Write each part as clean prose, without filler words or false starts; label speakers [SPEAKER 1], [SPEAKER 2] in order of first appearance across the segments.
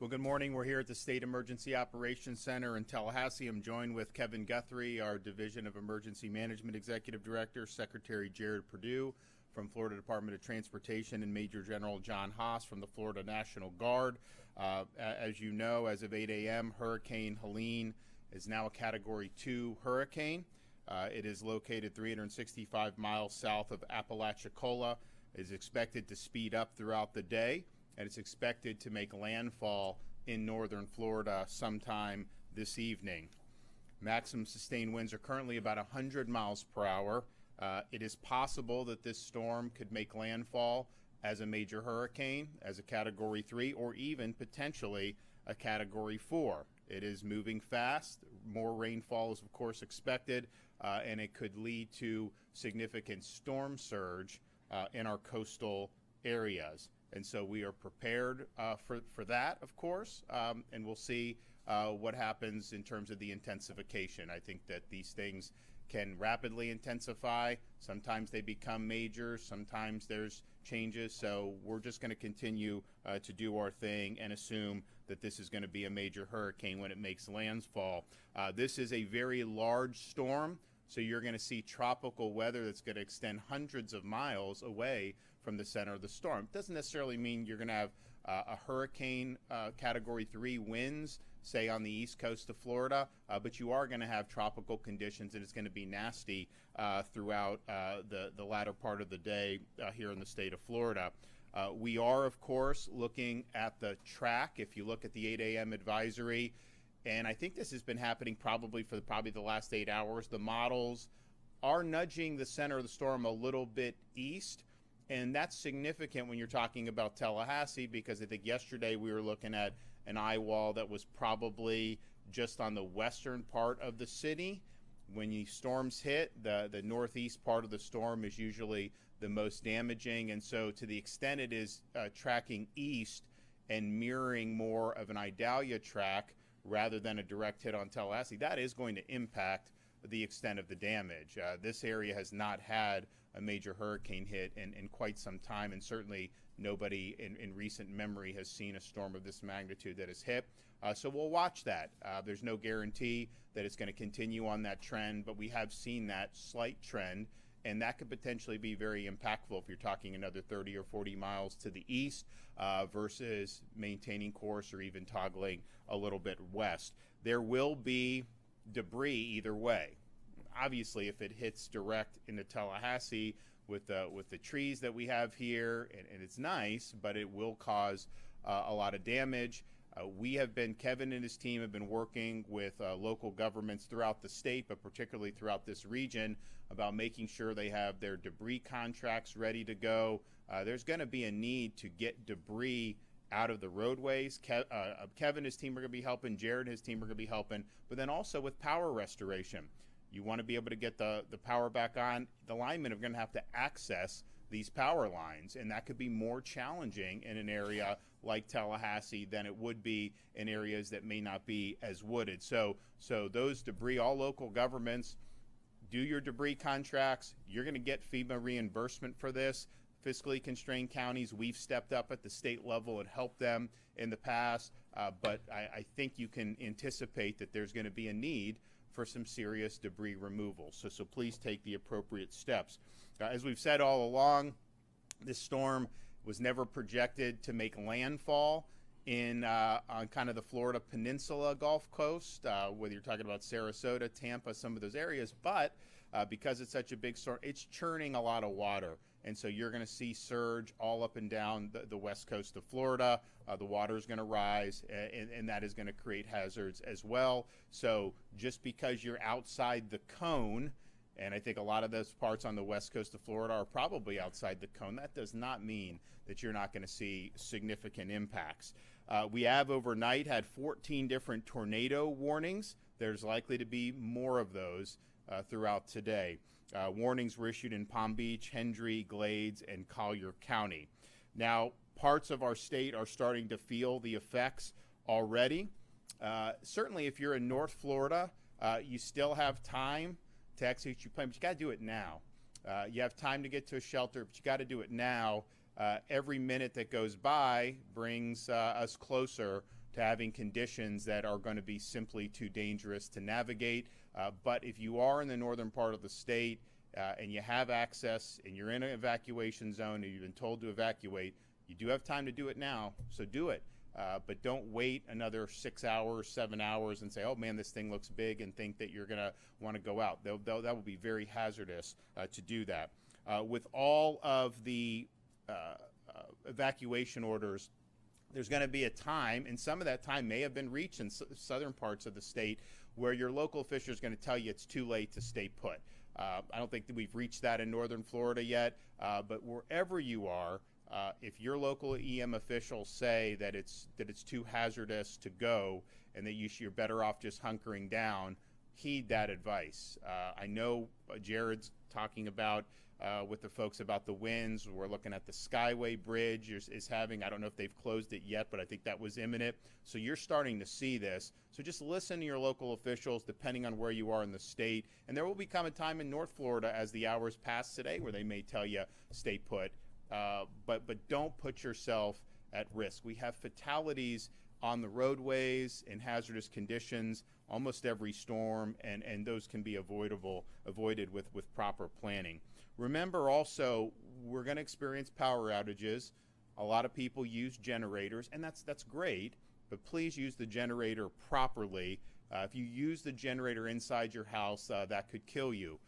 [SPEAKER 1] Well, good morning. We're here at the State Emergency Operations Center in Tallahassee. I'm joined with Kevin Guthrie, our Division of Emergency Management Executive Director, Secretary Jared Perdue from Florida Department of Transportation, and Major General John Haas from the Florida National Guard. As you know, as of 8 a.m., Hurricane Helene is now a Category 2 hurricane. It is located 365 miles south of Apalachicola. It is expected to speed up throughout the day, and it's expected to make landfall in northern Florida sometime this evening. Maximum sustained winds are currently about 100 miles per hour. It is possible that this storm could make landfall as a major hurricane, as a Category 3, or even potentially a Category 4. It is moving fast. More rainfall is, of course, expected, and it could lead to significant storm surge in our coastal areas. And so we are prepared for that, of course, and we'll see what happens in terms of the intensification. I think that these things can rapidly intensify. Sometimes they become major. Sometimes there's changes. So we're just going to continue to do our thing and assume that this is going to be a major hurricane when it makes landfall. This is a very large storm, so you're going to see tropical weather that's going to extend hundreds of miles away from the center of the storm. It doesn't necessarily mean you're going to have a hurricane Category 3 winds, say on the east coast of Florida, but you are going to have tropical conditions, and it's going to be nasty throughout the latter part of the day here in the state of Florida. We are, of course, looking at the track. If you look at the 8 a.m. advisory, and I think this has been happening probably for the last 8 hours, the models are nudging the center of the storm a little bit east. And that's significant when you're talking about Tallahassee, because I think yesterday we were looking at an eye wall that was probably just on the western part of the city. When the storms hit, the northeast part of the storm is usually the most damaging. And so to the extent it is tracking east and mirroring more of an Idalia track rather than a direct hit on Tallahassee, that is going to impact the extent of the damage. This area has not had a major hurricane hit in quite some time, and certainly nobody in recent memory has seen a storm of this magnitude that has hit. So we'll watch that. There's no guarantee that it's going to continue on that trend, but we have seen that slight trend, and that could potentially be very impactful if you're talking another 30 or 40 miles to the east versus maintaining course or even toggling a little bit west. There will be debris either way. Obviously, if it hits direct into Tallahassee with the trees that we have here, and it's nice, but it will cause a lot of damage. Kevin and his team have been working with local governments throughout the state, but particularly throughout this region, about making sure they have their debris contracts ready to go. There's going to be a need to get debris out of the roadways. Kevin and his team are going to be helping. Jared and his team are going to be helping. But then also with power restoration. You want to be able to get the power back on. The linemen are going to have to access these power lines, and that could be more challenging in an area like Tallahassee than it would be in areas that may not be as wooded. So those debris, all local governments, do your debris contracts. You're going to get FEMA reimbursement for this. Fiscally constrained counties, we've stepped up at the state level and helped them in the past, but I think you can anticipate that there's going to be a need for some serious debris removal. So please take the appropriate steps. As we've said all along, this storm was never projected to make landfall on kind of the Florida Peninsula Gulf Coast, whether you're talking about Sarasota, Tampa, some of those areas, but because it's such a big storm, it's churning a lot of water. And so you're going to see surge all up and down the west coast of Florida. The water is going to rise, and that is going to create hazards as well. So just because you're outside the cone, and I think a lot of those parts on the west coast of Florida are probably outside the cone, that does not mean that you're not going to see significant impacts. We have overnight had 14 different tornado warnings. There's likely to be more of those throughout today. Warnings were issued in Palm Beach, Hendry, Glades, and Collier County. Now, parts of our state are starting to feel the effects already. Certainly, if you're in North Florida, you still have time to execute your plan, but you got to do it now. You have time to get to a shelter, but you got to do it now. Every minute that goes by brings us closer to having conditions that are going to be simply too dangerous to navigate. But if you are in the northern part of the state and you have access and you're in an evacuation zone and you've been told to evacuate, you do have time to do it now, so do it. But don't wait another 6 hours, 7 hours and say, oh man, this thing looks big, and think that you're going to want to go out. That will be very hazardous to do that. With all of the evacuation orders, there's going to be a time, and some of that time may have been reached in southern parts of the state, where your local official is going to tell you it's too late to stay put. I don't think that we've reached that in northern Florida yet, but wherever you are, if your local EM officials say that it's too hazardous to go and that you're better off just hunkering down, heed that advice. I know Jared's talking about with the folks about the winds. We're looking at the Skyway Bridge is having, I don't know if they've closed it yet, but I think that was imminent. So you're starting to see this. So just listen to your local officials depending on where you are in the state. And there will become a time in North Florida as the hours pass today where they may tell you stay put. But don't put yourself at risk. We have fatalities on the roadways in hazardous conditions almost every storm, and those can be avoided with proper planning. Remember also, we're going to experience power outages. A lot of people use generators, and that's great, but please use the generator properly. If you use the generator inside your house, that could kill you.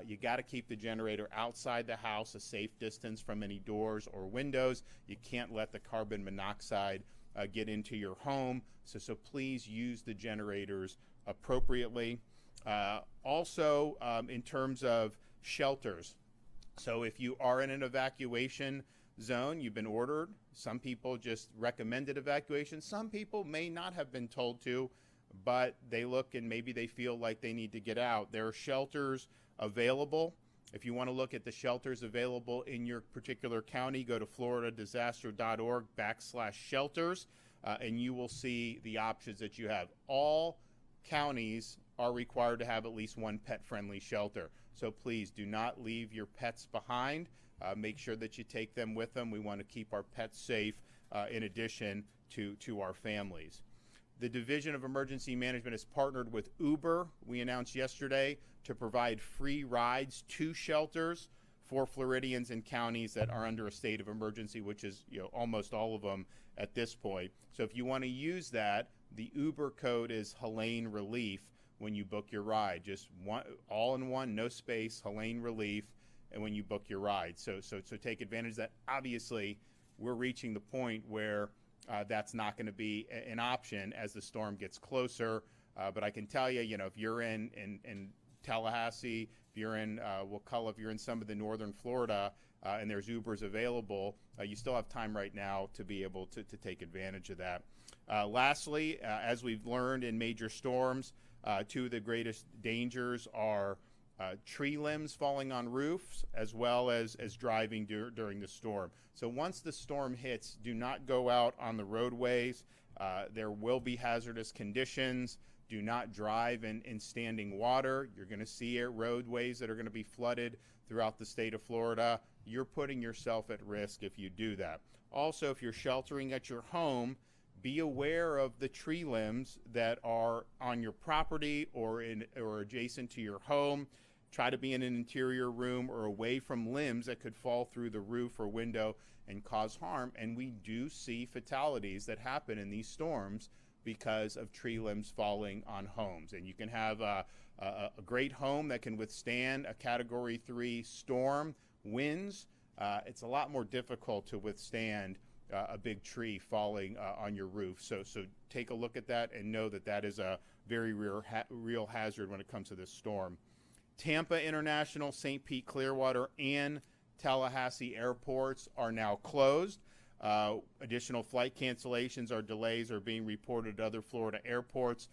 [SPEAKER 1] You got to keep the generator outside the house, a safe distance from any doors or windows. You can't let the carbon monoxide get into your home. So please use the generators appropriately. Also, in terms of shelters, so if you are in an evacuation zone, you've been ordered. Some people just recommended evacuation. Some people may not have been told to, but they look and maybe they feel like they need to get out. There are shelters available. If you want to look at the shelters available in your particular county, go to floridadisaster.org/shelters, and you will see the options that you have. All counties are required to have at least one pet-friendly shelter. So please do not leave your pets behind. Make sure that you take them with them. We want to keep our pets safe in addition to our families. The Division of Emergency Management has partnered with Uber, we announced yesterday, to provide free rides to shelters for Floridians in counties that are under a state of emergency, which is almost all of them at this point. So if you want to use that, the Uber code is Helene Relief when you book your ride. Just one, all in one, no space, Helene Relief, and when you book your ride. So take advantage of that. Obviously, we're reaching the point where that's not going to be an option as the storm gets closer. But I can tell you, if you're in Tallahassee, if you're in Wakulla, if you're in some of the northern Florida, and there's Ubers available, you still have time right now to be able to take advantage of that. Lastly, as we've learned in major storms, two of the greatest dangers are tree limbs falling on roofs, as well as driving during the storm. So once the storm hits, do not go out on the roadways. There will be hazardous conditions. Do not drive in standing water. You're going to see roadways that are going to be flooded throughout the state of Florida. You're putting yourself at risk if you do that. Also, if you're sheltering at your home, be aware of the tree limbs that are on your property or adjacent to your home. Try to be in an interior room or away from limbs that could fall through the roof or window and cause harm. And we do see fatalities that happen in these storms because of tree limbs falling on homes. And you can have a great home that can withstand a Category 3 storm winds. It's a lot more difficult to withstand a big tree falling on your roof. So take a look at that and know that that is a very real hazard when it comes to this storm. Tampa International, St. Pete, Clearwater, and Tallahassee airports are now closed. Additional flight cancellations or delays are being reported at other Florida airports.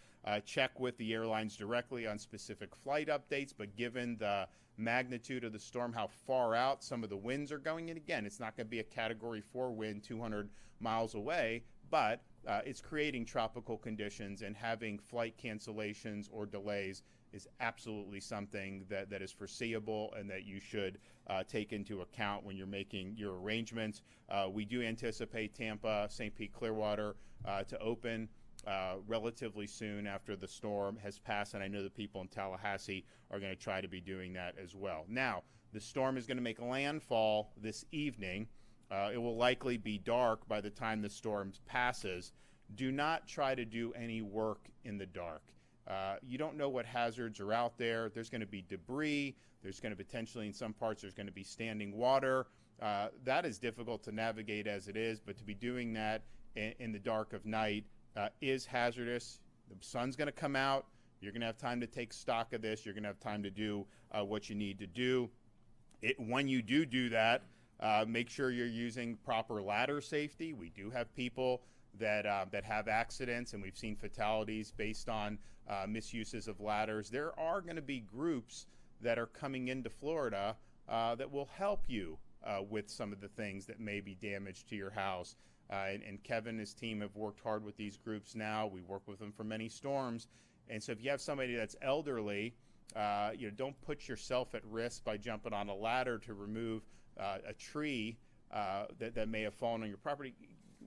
[SPEAKER 1] Check with the airlines directly on specific flight updates, but given the magnitude of the storm, how far out some of the winds are going, and again, it's not going to be a Category 4 wind 200 miles away, but it's creating tropical conditions, and having flight cancellations or delays is absolutely something that is foreseeable and that you should take into account when you're making your arrangements. We do anticipate Tampa, St. Pete, Clearwater to open relatively soon after the storm has passed, and I know the people in Tallahassee are going to try to be doing that as well. Now, the storm is going to make landfall this evening. It will likely be dark by the time the storm passes. Do not try to do any work in the dark. You don't know what hazards are out there. There's going to be debris. There's going to potentially, in some parts, there's going to be standing water. That is difficult to navigate as it is, but to be doing that in the dark of night is hazardous. The sun's going to come out. You're going to have time to take stock of this. You're going to have time to do what you need to do. When you do that, make sure you're using proper ladder safety. We do have people that have accidents, and we've seen fatalities based on misuses of ladders. There are going to be groups that are coming into Florida that will help you with some of the things that may be damaged to your house. And Kevin and his team have worked hard with these groups now. We work with them for many storms. And so if you have somebody that's elderly, don't put yourself at risk by jumping on a ladder to remove a tree that may have fallen on your property.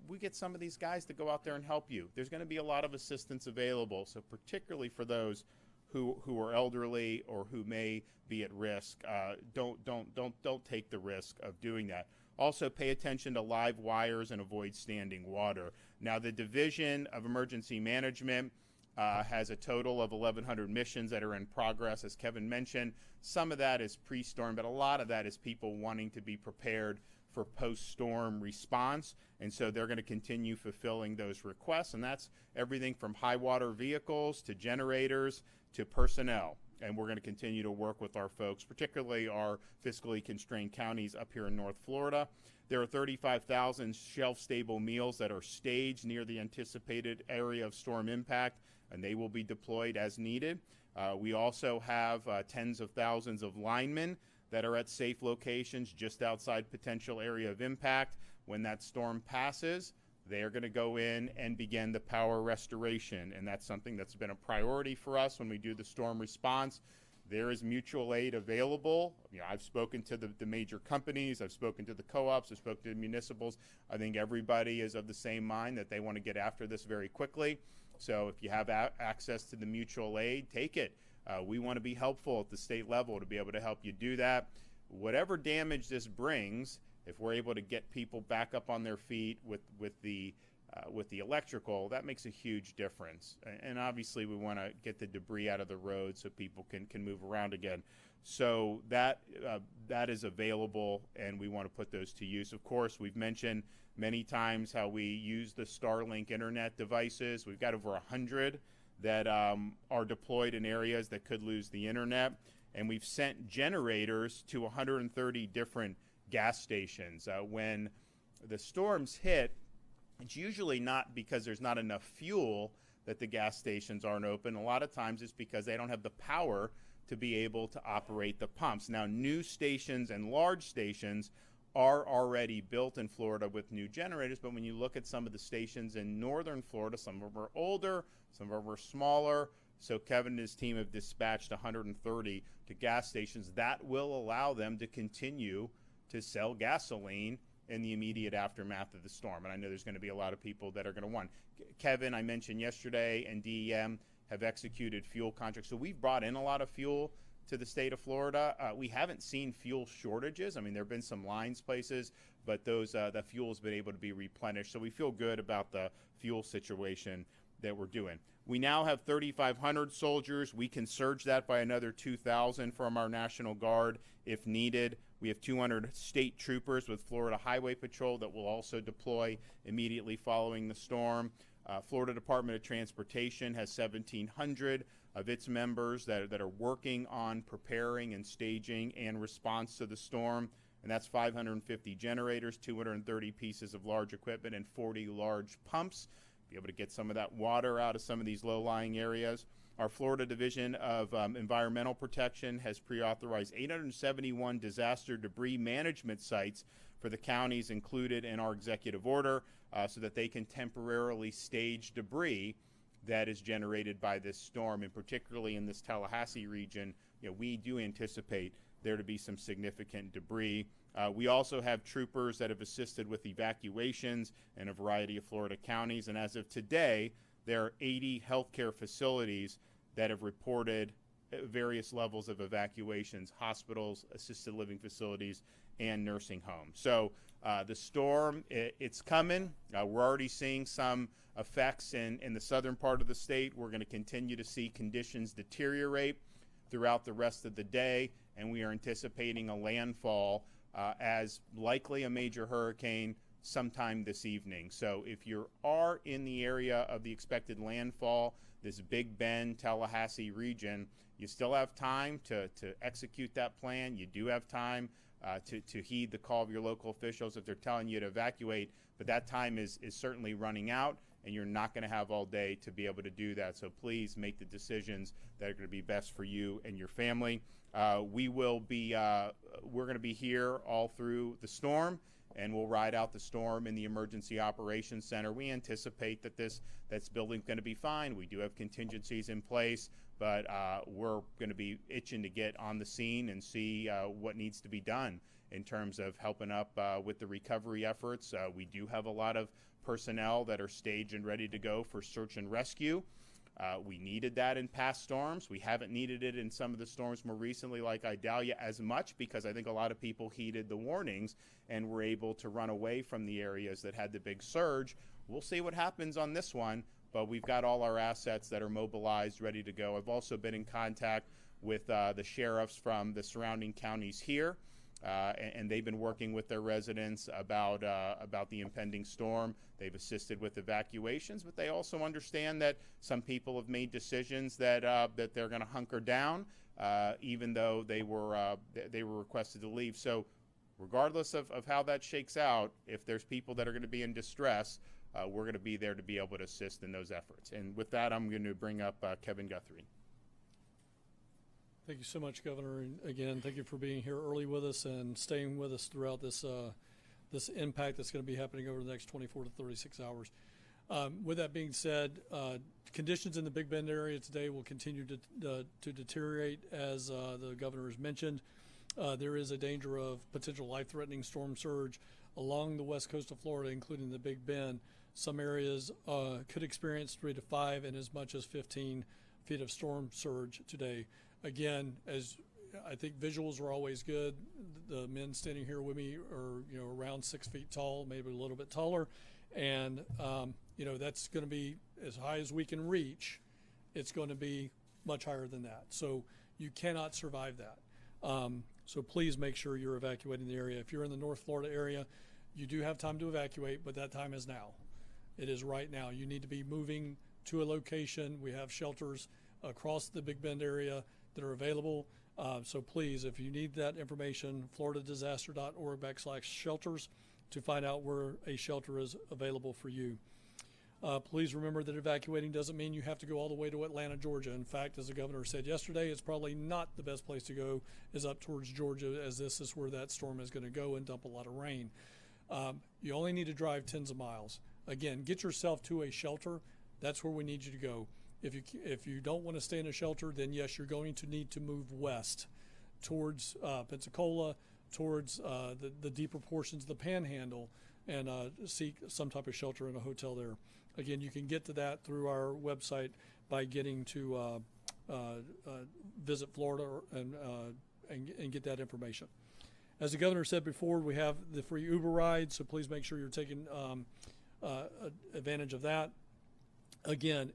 [SPEAKER 1] We get some of these guys to go out there and help you. There's going to be a lot of assistance available. So particularly for those who are elderly or who may be at risk, don't take the risk of doing that. Also, pay attention to live wires and avoid standing water. Now, the Division of Emergency Management has a total of 1,100 missions that are in progress, as Kevin mentioned. Some of that is pre-storm, but a lot of that is people wanting to be prepared for post-storm response, and so they're going to continue fulfilling those requests, and that's everything from high water vehicles to generators to personnel. And we're going to continue to work with our folks, particularly our fiscally constrained counties up here in North Florida. There are 35,000 shelf-stable meals that are staged near the anticipated area of storm impact, and they will be deployed as needed. We also have tens of thousands of linemen that are at safe locations just outside potential area of impact. When that storm passes, they are going to go in and begin the power restoration, and that's something that's been a priority for us when we do the storm response. There is mutual aid available. I've spoken to the major companies, I've spoken to the co-ops, I've spoken to the municipals. I think everybody is of the same mind that they want to get after this very quickly. So if you have access to the mutual aid, take it. We want to be helpful at the state level to be able to help you do that. Whatever damage this brings, if we're able to get people back up on their feet with the electrical, that makes a huge difference. And obviously we want to get the debris out of the road so people can move around again. So that is available, and we want to put those to use. Of course, we've mentioned many times how we use the Starlink internet devices. We've got over 100 that are deployed in areas that could lose the internet, and we've sent generators to 130 different gas stations. When the storms hit, it's usually not because there's not enough fuel that the gas stations aren't open. A lot of times it's because they don't have the power to be able to operate the pumps. Now, new stations and large stations are already built in Florida with new generators, but when you look at some of the stations in northern Florida, some of them are older, some of them are smaller. So Kevin and his team have dispatched 130 to gas stations. That will allow them to continue to sell gasoline in the immediate aftermath of the storm. And I know there's going to be a lot of people that are going to want. Kevin, I mentioned yesterday, and DEM have executed fuel contracts. So we've brought in a lot of fuel to the state of Florida. We haven't seen fuel shortages. I mean, there have been some lines places, but the fuel has been able to be replenished. So we feel good about the fuel situation that we're doing. We now have 3,500 soldiers. We can surge that by another 2,000 from our National Guard if needed. We have 200 state troopers with Florida Highway Patrol that will also deploy immediately following the storm. Florida Department of Transportation has 1,700 of its members that are working on preparing and staging and response to the storm. And that's 550 generators, 230 pieces of large equipment, and 40 large pumps. Be able to get some of that water out of some of these low-lying areas. Our Florida Division of Environmental Protection has pre-authorized 871 disaster debris management sites for the counties included in our executive order so that they can temporarily stage debris that is generated by this storm. And particularly in this Tallahassee region, we do anticipate there to be some significant debris. We also have troopers that have assisted with evacuations in a variety of Florida counties. And as of today, there are 80 healthcare facilities that have reported various levels of evacuations: hospitals, assisted living facilities, and nursing homes. So the storm, it's coming. We're already seeing some effects in the southern part of the state. We're going to continue to see conditions deteriorate throughout the rest of the day, and we are anticipating a landfall as likely a major hurricane sometime this evening. So if you are in the area of the expected landfall, this Big Bend, Tallahassee region, you still have time to execute that plan. You do have time to heed the call of your local officials if they're telling you to evacuate, but that time is certainly running out, and you're not going to have all day to be able to do that. So please make the decisions that are going to be best for you and your family. We're going to be here all through the storm, and we'll ride out the storm in the Emergency Operations Center. We anticipate that this building's going to be fine. We do have contingencies in place, but we're going to be itching to get on the scene and see what needs to be done in terms of helping up with the recovery efforts. We do have a lot of personnel that are staged and ready to go for search and rescue. We needed that in past storms. We haven't needed it in some of the storms more recently, like Idalia, as much, because I think a lot of people heeded the warnings and were able to run away from the areas that had the big surge. We'll see what happens on this one, but we've got all our assets that are mobilized, ready to go. I've also been in contact with the sheriffs from the surrounding counties here, and they've been working with their residents about the impending storm. They've assisted with evacuations, but they also understand that some people have made decisions that they're going to hunker down, even though they were requested to leave. So regardless of how that shakes out, if there's people that are going to be in distress, we're going to be there to be able to assist in those efforts. And with that, I'm going to bring up Kevin Guthrie.
[SPEAKER 2] Thank you so much, Governor. And again, thank you for being here early with us and staying with us throughout this this impact that's going to be happening over the next 24 to 36 hours. With that being said, conditions in the Big Bend area today will continue to deteriorate, as the governor has mentioned. There is a danger of potential life-threatening storm surge along the west coast of Florida, including the Big Bend. Some areas could experience 3 to 5 and as much as 15 feet of storm surge today. Again, as I think visuals are always good. The men standing here with me are, around 6 feet tall, maybe a little bit taller. And, that's going to be as high as we can reach. It's going to be much higher than that. So you cannot survive that. So please make sure you're evacuating the area. If you're in the North Florida area, you do have time to evacuate, but that time is now. It is right now. You need to be moving to a location. We have shelters across the Big Bend area that are available. So please, if you need that information, floridadisaster.org/shelters to find out where a shelter is available for you. Please remember that evacuating doesn't mean you have to go all the way to Atlanta, Georgia. In fact, as the governor said yesterday, it's probably not the best place to go is up towards Georgia, as this is where that storm is going to go and dump a lot of rain. You only need to drive tens of miles. Again, get yourself to a shelter. That's where we need you to go. If you don't want to stay in a shelter, then yes, you're going to need to move west towards Pensacola, towards the deeper portions of the Panhandle, and seek some type of shelter in a hotel there. Again, you can get to that through our website by getting to Visit Florida and get that information. As the governor said before, we have the free Uber ride, so please make sure you're taking advantage of that. Again,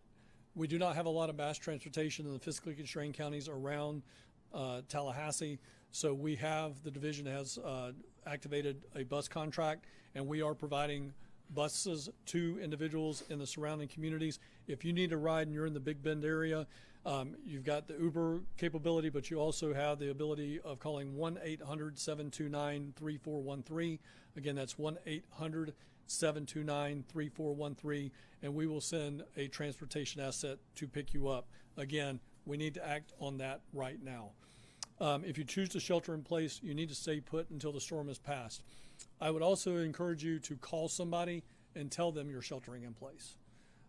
[SPEAKER 2] we do not have a lot of mass transportation in the physically constrained counties around Tallahassee, so the division has activated a bus contract, and we are providing buses to individuals in the surrounding communities. If you need a ride and you're in the Big Bend area, you've got the Uber capability, but you also have the ability of calling 1-800-729-3413. Again, that's 1-800-729-3413, and we will send a transportation asset to pick you up. Again, we need to act on that right now. If you choose to shelter in place, you need to stay put until the storm has passed. I would also encourage you to call somebody and tell them you're sheltering in place.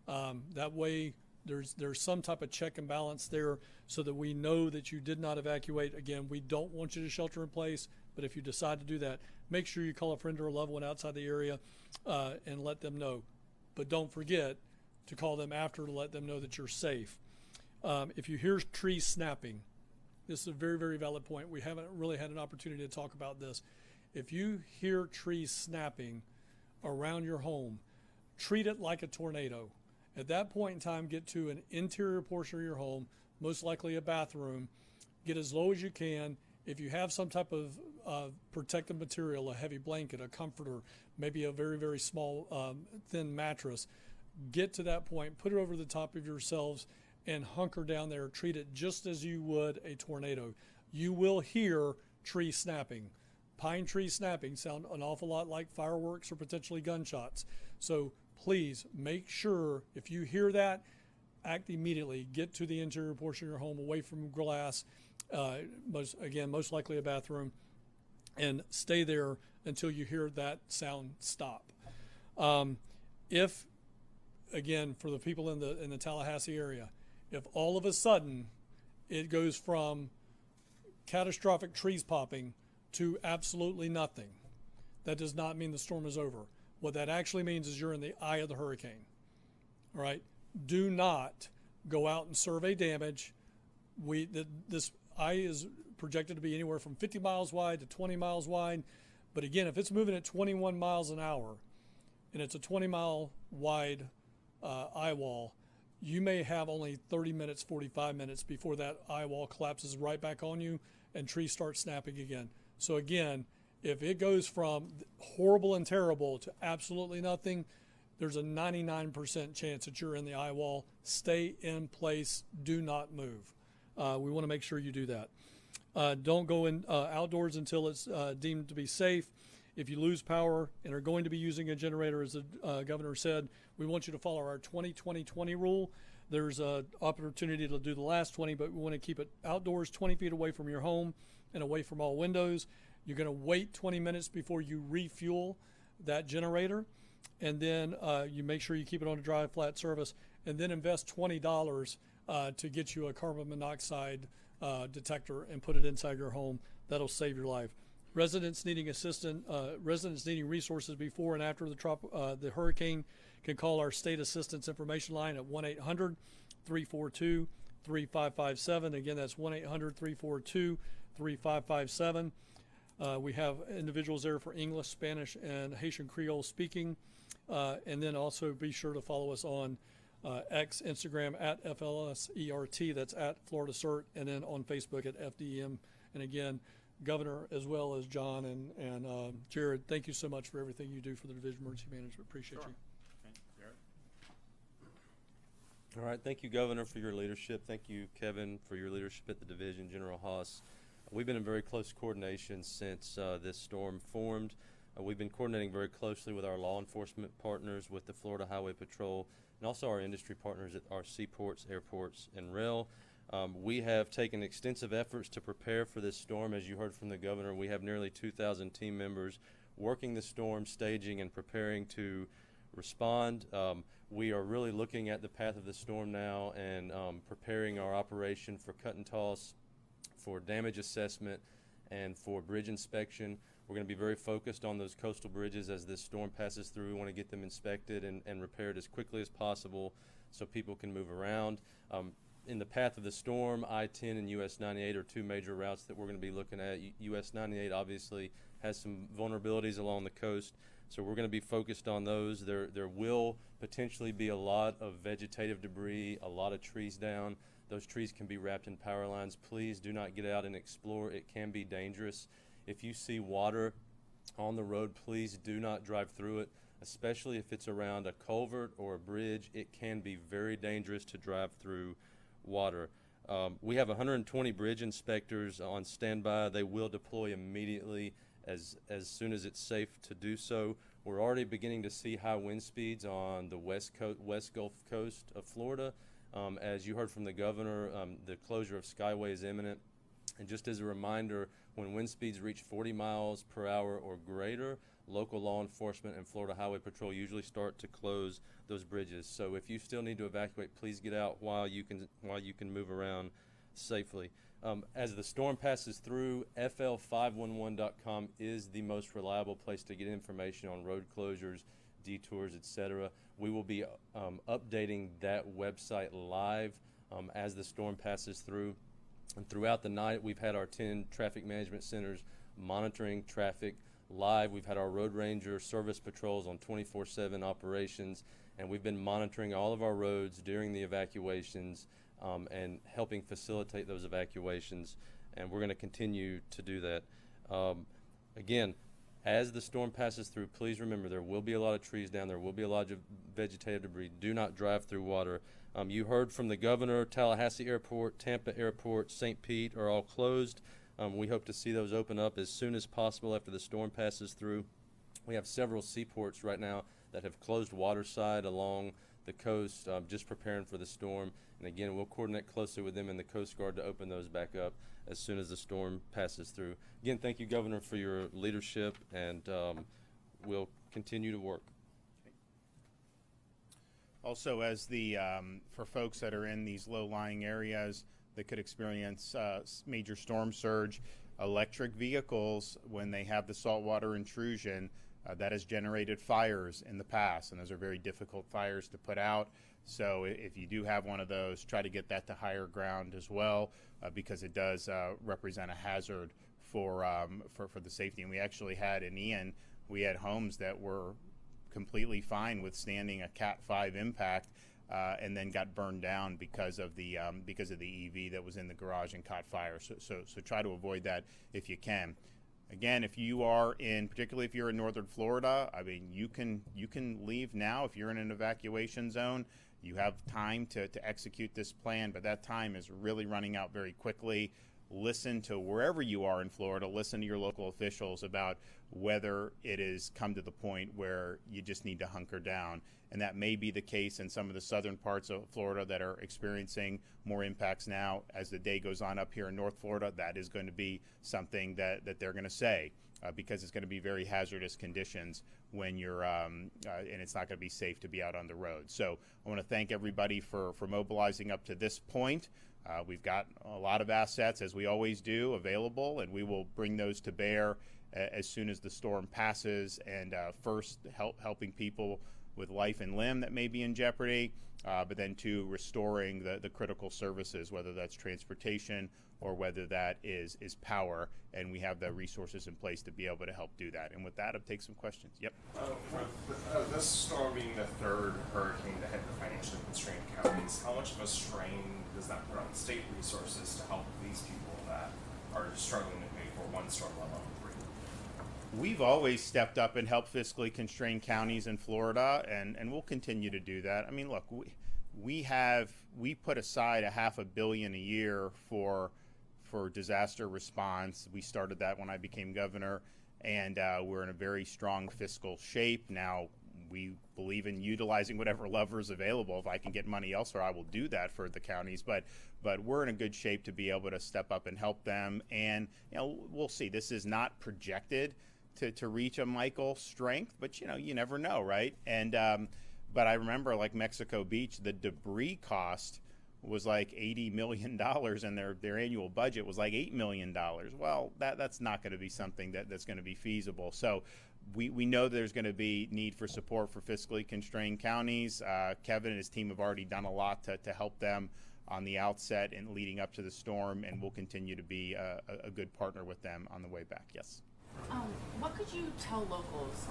[SPEAKER 2] That way, there's some type of check and balance there so that we know that you did not evacuate. Again, we don't want you to shelter in place, but if you decide to do that, make sure you call a friend or a loved one outside the area and let them know. But don't forget to call them after to let them know that you're safe. If you hear trees snapping, this is a very, very valid point. We haven't really had an opportunity to talk about this. If you hear trees snapping around your home, treat it like a tornado. At that point in time, get to an interior portion of your home, most likely a bathroom, get as low as you can. If you have some type of protective material, a heavy blanket, a comforter, maybe a very, very small thin mattress, get to that point, put it over the top of yourselves, and hunker down there. Treat it just as you would a tornado. You will hear trees snapping. Pine trees snapping sound an awful lot like fireworks or potentially gunshots. So please make sure if you hear that, act immediately. Get to the interior portion of your home, away from glass, most likely a bathroom, and stay there until you hear that sound stop. If, again, for the people in the Tallahassee area, if all of a sudden it goes from catastrophic trees popping to absolutely nothing, that does not mean the storm is over. What that actually means is you're in the eye of the hurricane. All right? Do not go out and survey damage. This eye is projected to be anywhere from 50 miles wide to 20 miles wide. But again, if it's moving at 21 miles an hour and it's a 20-mile wide eye wall, you may have only 30 minutes, 45 minutes before that eye wall collapses right back on you and trees start snapping again. So again, if it goes from horrible and terrible to absolutely nothing, there's a 99% chance that you're in the eye wall. Stay in place. Do not move. We want to make sure you do that. Don't go in outdoors until it's deemed to be safe. If you lose power and are going to be using a generator, as the governor said, we want you to follow our 20-20-20 rule. There's an opportunity to do the last 20, but we want to keep it outdoors, 20 feet away from your home and away from all windows. You're going to wait 20 minutes before you refuel that generator, and then you make sure you keep it on a dry, flat surface, and then invest $20 to get you a carbon monoxide detector and put it inside your home. That'll save your life. Residents needing residents needing resources before and after the hurricane can call our state assistance information line at 1-800-342-3557. Again, that's 1-800-342-3557. We have individuals there for English, Spanish, and Haitian Creole speaking. And then also be sure to follow us on X, Instagram at FLSERT, that's at Florida CERT, and then on Facebook at FDEM. And again, Governor, as well as John and Jared, thank you so much for everything you do for the Division of Emergency Management. Appreciate you.
[SPEAKER 1] Okay. Jared?
[SPEAKER 3] All right. Thank you, Governor, for your leadership. Thank you, Kevin, for your leadership at the Division, General Haas. We've been in very close coordination since this storm formed. We've been coordinating very closely with our law enforcement partners, with the Florida Highway Patrol, and also our industry partners at our seaports, airports, and rail. We have taken extensive efforts to prepare for this storm. As you heard from the governor, we have nearly 2,000 team members working the storm, staging, and preparing to respond. We are really looking at the path of the storm now and preparing our operation for cut and toss, for damage assessment, and for bridge inspection. We're going to be very focused on those coastal bridges as this storm passes through. We want to get them inspected and repaired as quickly as possible so people can move around. In the path of the storm, I-10 and US 98 are two major routes that we're going to be looking at. US 98 obviously has some vulnerabilities along the coast, so we're going to be focused on those. There will potentially be a lot of vegetative debris, a lot of trees down. Those trees can be wrapped in power lines. Please do not get out and explore. It can be dangerous. If you see water on the road, please do not drive through it, especially if it's around a culvert or a bridge. It can be very dangerous to drive through water. We have 120 bridge inspectors on standby. They will deploy immediately as soon as it's safe to do so. We're already beginning to see high wind speeds on the west Gulf Coast of Florida. As you heard from the governor, the closure of Skyway is imminent. And just as a reminder, when wind speeds reach 40 miles per hour or greater, local law enforcement and Florida Highway Patrol usually start to close those bridges. So if you still need to evacuate, please get out while you can move around safely. As the storm passes through, FL511.com is the most reliable place to get information on road closures, detours, etc. We will be updating that website live as the storm passes through. And throughout the night, we've had our 10 traffic management centers monitoring traffic live. We've had our road ranger service patrols on 24/7 operations, and we've been monitoring all of our roads during the evacuations and helping facilitate those evacuations, and we're going to continue to do that. Again, as the storm passes through, please remember there will be a lot of trees down, there will be a lot of vegetative debris. Do not drive through water. You heard from the governor, Tallahassee Airport, Tampa Airport, St. Pete are all closed. We hope to see those open up as soon as possible after the storm passes through. We have several seaports right now that have closed waterside along the coast, just preparing for the storm. And again, we'll coordinate closely with them and the Coast Guard to open those back up as soon as the storm passes through. Again, thank you, Governor, for your leadership, and we'll continue to work.
[SPEAKER 1] Also, as for folks that are in these low-lying areas that could experience major storm surge, electric vehicles, when they have the saltwater intrusion, that has generated fires in the past, and those are very difficult fires to put out. So if you do have one of those, try to get that to higher ground as well, because it does represent a hazard for the safety. And we actually had in Ian, we had homes that were completely fine withstanding a Cat 5 impact, and then got burned down because of the EV that was in the garage and caught fire. So try to avoid that if you can. Again, if you are particularly if you're in northern Florida, I mean, you can leave now if you're in an evacuation zone. You have time to execute this plan, but that time is really running out very quickly. Listen to wherever you are in Florida, listen to your local officials about whether it has come to the point where you just need to hunker down. And that may be the case in some of the southern parts of Florida that are experiencing more impacts now. As the day goes on up here in North Florida, that is going to be something that they're going to say, because it's going to be very hazardous conditions when you're, and it's not going to be safe to be out on the road. So I want to thank everybody for mobilizing up to this point. We've got a lot of assets, as we always do, available, and we will bring those to bear as soon as the storm passes, and first helping people with life and limb that may be in jeopardy, but then two, restoring the critical services, whether that's transportation or whether that is power, and we have the resources in place to be able to help do that. And with that, I'll take some questions. Yep.
[SPEAKER 4] With this storm being the third hurricane to hit the financially constrained counties, how much of a strain does that put on state resources to help these people that are struggling to pay for one storm, let alone three?
[SPEAKER 1] We've always stepped up and helped fiscally constrained counties in Florida, and we'll continue to do that. I mean, look, we put aside $500 million a year for disaster response. We started that when I became governor, and we're in a very strong fiscal shape. Now, we believe in utilizing whatever levers available. If I can get money elsewhere, I will do that for the counties, but we're in a good shape to be able to step up and help them. And we'll see. This is not projected to reach a Michael strength, but you never know, right? And but I remember, like Mexico Beach, the debris cost was like $80 million, and their annual budget was like $8 million. Well, that's not going to be something that's going to be feasible. So we know there's going to be need for support for fiscally constrained counties. Kevin and his team have already done a lot to help them on the outset and leading up to the storm, and we'll continue to be a good partner with them on the way back. Yes.
[SPEAKER 5] What could you tell locals?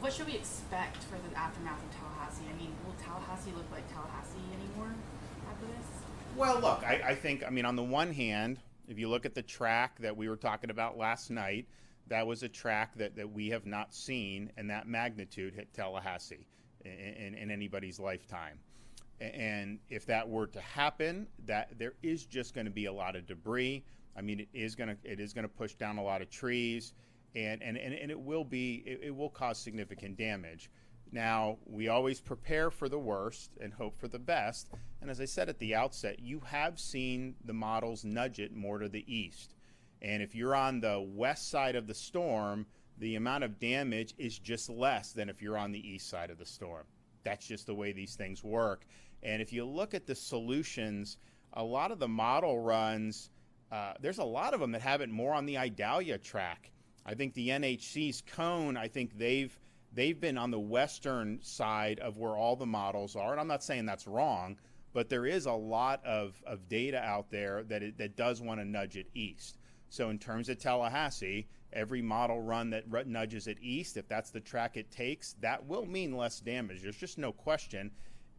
[SPEAKER 5] What should we expect for the aftermath of Tallahassee? I mean, will Tallahassee look like Tallahassee anymore after this?
[SPEAKER 1] Well, look, I think, on the one hand, if you look at the track that we were talking about last night, that was a track that we have not seen in that magnitude hit Tallahassee in anybody's lifetime. And if that were to happen, that there is just going to be a lot of debris. I mean, it is going to push down a lot of trees, and it will cause significant damage. Now, we always prepare for the worst and hope for the best. And as I said at the outset, you have seen the models nudge it more to the east. And if you're on the west side of the storm, the amount of damage is just less than if you're on the east side of the storm. That's just the way these things work. And if you look at the solutions, a lot of the model runs, there's a lot of them that have it more on the Idalia track. I think the NHC's cone, I think they've they've been on the western side of where all the models are. And I'm not saying that's wrong, but there is a lot of data out there that does want to nudge it east. So in terms of Tallahassee, every model run that nudges it east, if that's the track it takes, that will mean less damage. There's just no question.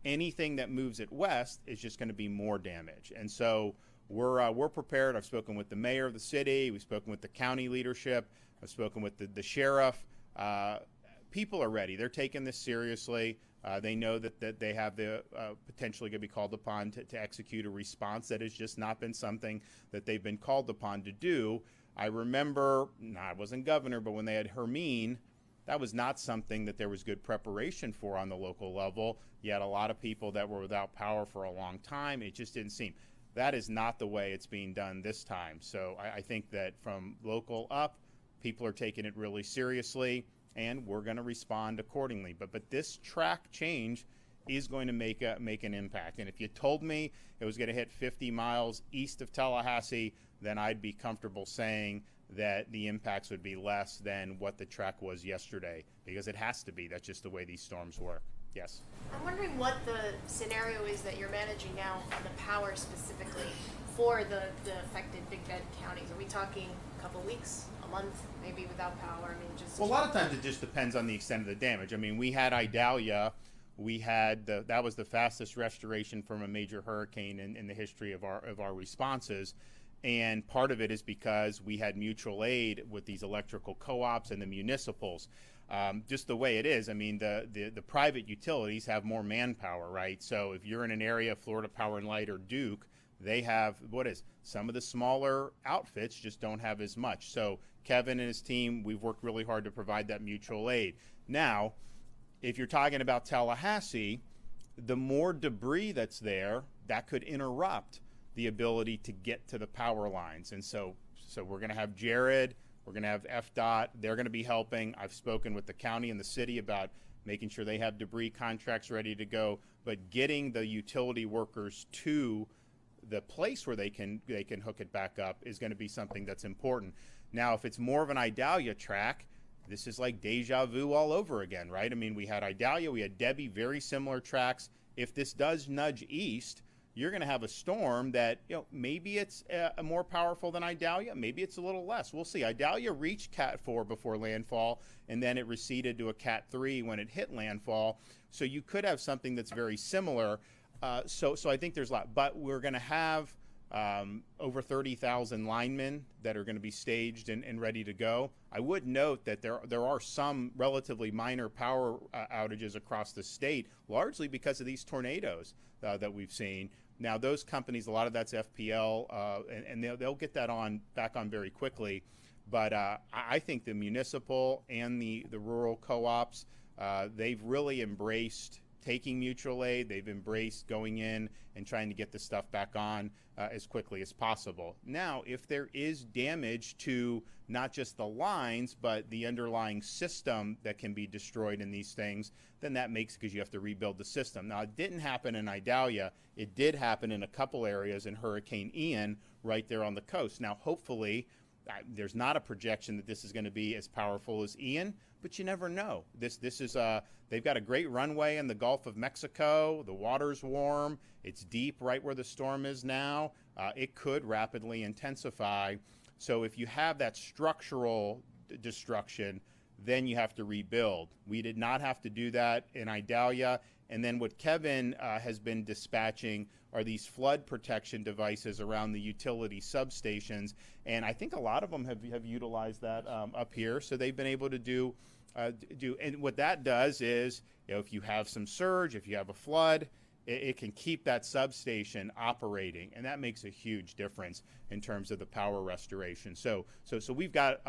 [SPEAKER 1] Anything that moves it west is just going to be more damage. And so we're prepared. I've spoken with the mayor of the city. We've spoken with the county leadership. I've spoken with the sheriff. People are ready. They're taking this seriously. They know that they have the potentially going to be called upon to execute a response that has just not been something that they've been called upon to do. I remember, I wasn't governor, but when they had Helene, that was not something that there was good preparation for on the local level. You had a lot of people that were without power for a long time. It just didn't seem. That is not the way it's being done this time. So I think that from local up, people are taking it really seriously, and we're going to respond accordingly. But this track change is going to make an impact. And if you told me it was going to hit 50 miles east of Tallahassee, then I'd be comfortable saying that the impacts would be less than what the track was yesterday, because it has to be. That's just the way these storms work. Yes.
[SPEAKER 6] I'm wondering what the scenario is that you're managing now on the power specifically for the affected Big Bend counties. Are we talking a couple weeks, a month, maybe without power? I mean, just.
[SPEAKER 1] Well, a lot of times it just depends on the extent of the damage. I mean, we had Idalia. We had that was the fastest restoration from a major hurricane in the history of our responses. And part of it is because we had mutual aid with these electrical co-ops and the municipals. Just the way it is, I mean, the private utilities have more manpower, right? So if you're in an area, Florida Power and Light or Duke, they have, some of the smaller outfits just don't have as much. So Kevin and his team, we've worked really hard to provide that mutual aid. Now, if you're talking about Tallahassee, the more debris that's there, that could interrupt the ability to get to the power lines. And so we're going to have Jared, we're going to have FDOT, they're going to be helping. I've spoken with the county and the city about making sure they have debris contracts ready to go, but getting the utility workers to the place where they can hook it back up is going to be something that's important. Now, if it's more of an Idalia track, this is like deja vu all over again, right? I mean, we had Idalia, we had Debbie, very similar tracks. If this does nudge east, you're going to have a storm that, maybe it's more powerful than Idalia, maybe it's a little less. We'll see. Idalia reached Cat 4 before landfall, and then it receded to a Cat 3 when it hit landfall. So you could have something that's very similar. So I think there's a lot. But we're going to have over 30,000 linemen that are going to be staged and ready to go. I would note that there are some relatively minor power outages across the state, largely because of these tornadoes that we've seen. Now, those companies, a lot of that's FPL, and they'll get that back on very quickly. But I think the municipal and the rural co-ops, they've really embraced taking mutual aid. They've embraced going in and trying to get the stuff back on as quickly as possible. Now, if there is damage to not just the lines, but the underlying system that can be destroyed in these things, then that makes, because you have to rebuild the system. Now, it didn't happen in Idalia. It did happen in a couple areas in Hurricane Ian right there on the coast. Now, hopefully, there's not a projection that this is going to be as powerful as Ian, but you never know. This is they've got a great runway in the Gulf of Mexico. The water's warm. It's deep right where the storm is now. It could rapidly intensify. So if you have that structural destruction, then you have to rebuild. We did not have to do that in Idalia. And then what Kevin has been dispatching are these flood protection devices around the utility substations. And I think a lot of them have utilized that up here. So they've been able to do, and what that does is, if you have some surge, if you have a flood, it can keep that substation operating. And that makes a huge difference in terms of the power restoration. So we've got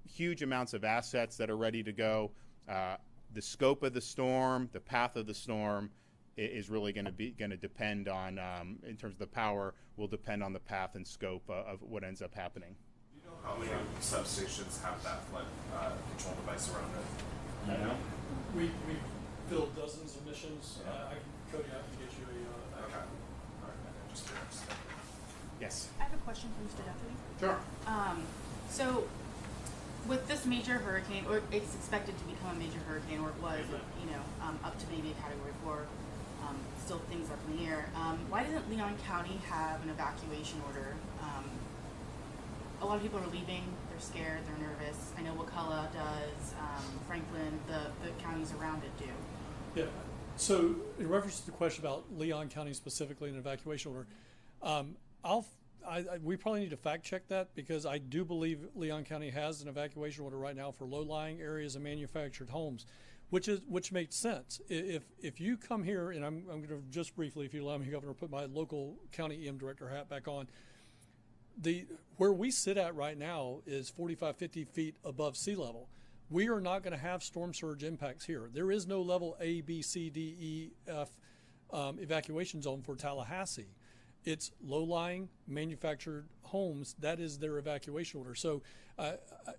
[SPEAKER 1] huge amounts of assets that are ready to go. The scope of the storm, the path of the storm is really going to depend on, in terms of the power, will depend on the path and scope of what ends up happening.
[SPEAKER 4] Do you know how many substations have that flood control device around it?
[SPEAKER 1] You know?
[SPEAKER 2] We filled dozens of missions. I can code you out and get you a.
[SPEAKER 4] Okay. All right. I'm just curious.
[SPEAKER 1] Yes.
[SPEAKER 5] I have a question for Mr. Guthrie.
[SPEAKER 1] Sure.
[SPEAKER 5] So with this major hurricane, or it's expected to become a major hurricane, or it was, up to maybe a Category 4, still things up in the air. Why doesn't Leon County have an evacuation order? A lot of people are leaving. They're scared. They're nervous. I know Wakulla does. Franklin, the counties around it do.
[SPEAKER 2] Yeah. So in reference to the question about Leon County specifically and evacuation order, we probably need to fact check that, because I do believe Leon County has an evacuation order right now for low-lying areas and manufactured homes, which makes sense. If you come here, and I'm going to just briefly, if you allow me, Governor, put my local county EM director hat back on. Where we sit at right now is 45, 50 feet above sea level. We are not going to have storm surge impacts here. There is no level A, B, C, D, E, F evacuation zone for Tallahassee. It's low-lying manufactured homes. That is their evacuation order. So,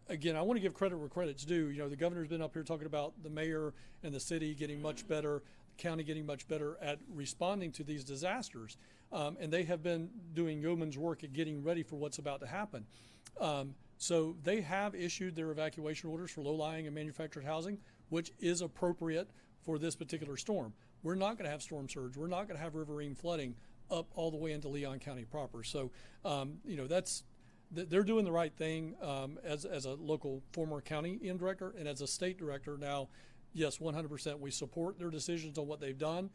[SPEAKER 2] again, I want to give credit where credit's due. The governor's been up here talking about the mayor and the city getting much better, the county getting much better at responding to these disasters. And they have been doing yeoman's work at getting ready for what's about to happen. So they have issued their evacuation orders for low-lying and manufactured housing, which is appropriate for this particular storm. We're not going to have storm surge. We're not going to have riverine flooding up all the way into Leon County proper. So, they're doing the right thing as a local former county EM director, and as a state director now. Yes, 100%. We support their decisions on what they've done.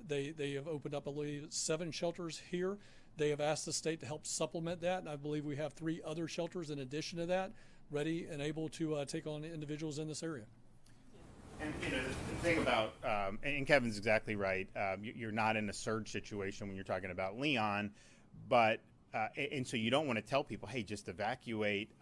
[SPEAKER 2] They have opened up, I believe, 7 shelters here. They have asked the state to help supplement that, and I believe we have 3 other shelters in addition to that, ready and able to take on individuals in this area.
[SPEAKER 1] And the thing about, and Kevin's exactly right, you're not in a surge situation when you're talking about Leon, but, and so you don't want to tell people, hey, just evacuate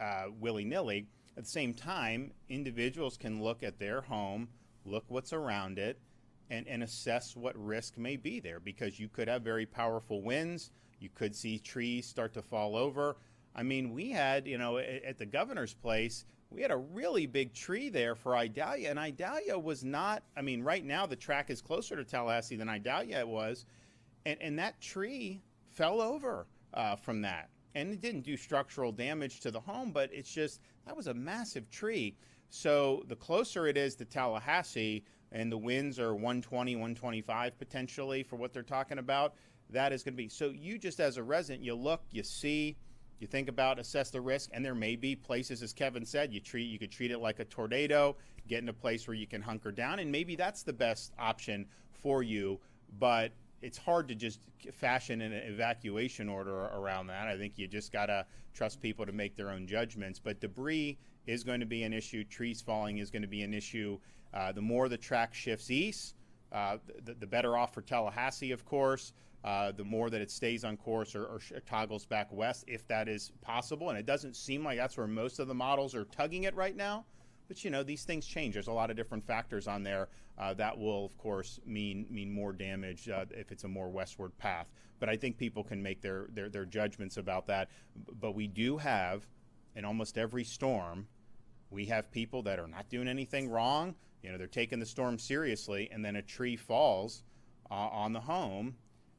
[SPEAKER 1] willy-nilly. At the same time, individuals can look at their home, look what's around it, and assess what risk may be there, because you could have very powerful winds. You could see trees start to fall over. I mean, we had, at the governor's place, we had a really big tree there for Idalia, and Idalia was not, right now the track is closer to Tallahassee than Idalia was, and that tree fell over from that. And it didn't do structural damage to the home, but it's just, that was a massive tree. So the closer it is to Tallahassee, and the winds are 120, 125 potentially for what they're talking about, that is going to be. So you just as a resident, you look, you see, you think about, assess the risk, and there may be places, as Kevin said, you could treat it like a tornado, get in a place where you can hunker down, and maybe that's the best option for you. But it's hard to just fashion an evacuation order around that. I think you just got to trust people to make their own judgments. But debris is going to be an issue. Trees falling is going to be an issue. The more the track shifts east, the better off for Tallahassee, of course. The more that it stays on course or toggles back west, if that is possible. And it doesn't seem like that's where most of the models are tugging it right now. But, these things change. There's a lot of different factors on there that will, of course, mean more damage if it's a more westward path. But I think people can make their judgments about that. But we do have, in almost every storm, we have people that are not doing anything wrong. They're taking the storm seriously, and then a tree falls on the home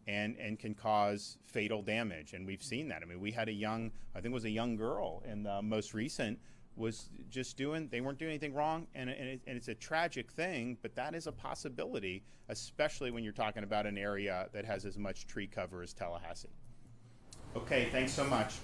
[SPEAKER 1] and can cause fatal damage. And we've seen that. We had I think it was a young girl in the most recent, was just they weren't doing anything wrong, and it's a tragic thing, but that is a possibility, especially when you're talking about an area that has as much tree cover as Tallahassee. Okay, thanks so much.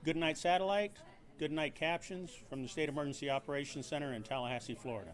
[SPEAKER 7] Good night satellite, good night captions from the State Emergency Operations Center in Tallahassee, Florida.